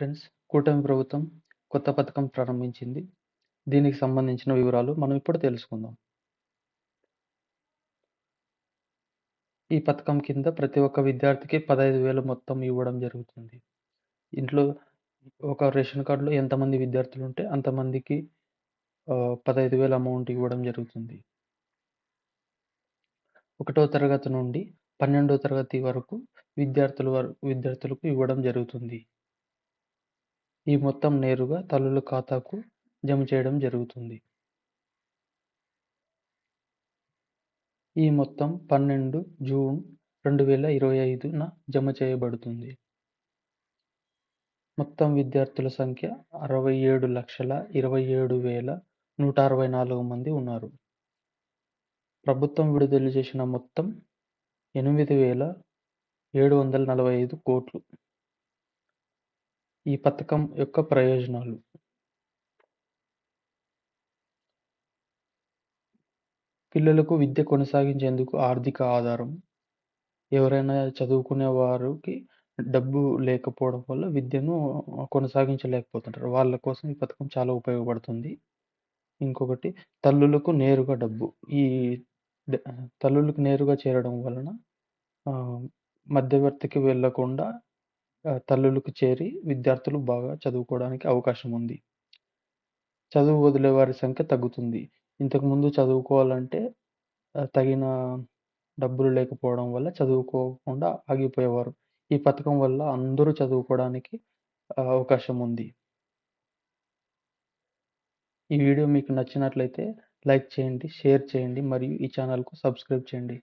Friends, కూటమి ప్రభుత్వం కొత్త పథకం ప్రారంభించింది. దీనికి సంబంధించిన వివరాలు మనం ఇప్పుడు తెలుసుకుందాం. ఈ పథకం కింద ప్రతి ఒక్క విద్యార్థికి 15,000 మొత్తం ఇవ్వడం జరుగుతుంది. ఇంట్లో ఒక రేషన్ కార్డ్‌లో ఎంతమంది విద్యార్థులుంటే అంతమందికి 15,000 అమౌంట్ ఇవ్వడం జరుగుతుంది. ఒకటో తరగతి నుండి 12వ తరగతి వరకు విద్యార్థులకు ఇవ్వడం జరుగుతుంది. ఈ మొత్తం నేరుగా తల్లుల ఖాతాకు జమ చేయడం జరుగుతుంది. ఈ మొత్తం 12 జూన్ 2025న జమ చేయబడుతుంది. మొత్తం విద్యార్థుల సంఖ్య 67,27,164 మంది ఉన్నారు. ప్రభుత్వం విడుదల చేసిన మొత్తం 8,745 కోట్లు. ఈ పథకం యొక్క ప్రయోజనాలు: పిల్లలకు విద్య కొనసాగించేందుకు ఆర్థిక ఆధారం. ఎవరైనా చదువుకునే వారికి డబ్బు లేకపోవడం వల్ల విద్యను కొనసాగించలేకపోతుంటారు. వాళ్ళ కోసం ఈ పథకం చాలా ఉపయోగపడుతుంది. ఇంకొకటి తల్లులకు నేరుగా డబ్బు. ఈ తల్లులకు నేరుగా చేరడం వలన మధ్యవర్తికి వెళ్ళకుండా తల్లులకు చేరి విద్యార్థులు బాగా చదువుకోవడానికి అవకాశం ఉంది. చదువు వదిలే వారి సంఖ్య తగ్గుతుంది. ఇంతకుముందు చదువుకోవాలంటే తగిన డబ్బులు లేకపోవడం వల్ల చదువుకోకుండా ఆగిపోయేవారు. ఈ పథకం వల్ల అందరూ చదువుకోవడానికి అవకాశం ఉంది. ఈ వీడియో మీకు నచ్చినట్లయితే లైక్ చేయండి, షేర్ చేయండి మరియు ఈ ఛానల్‌కు సబ్స్క్రైబ్ చేయండి.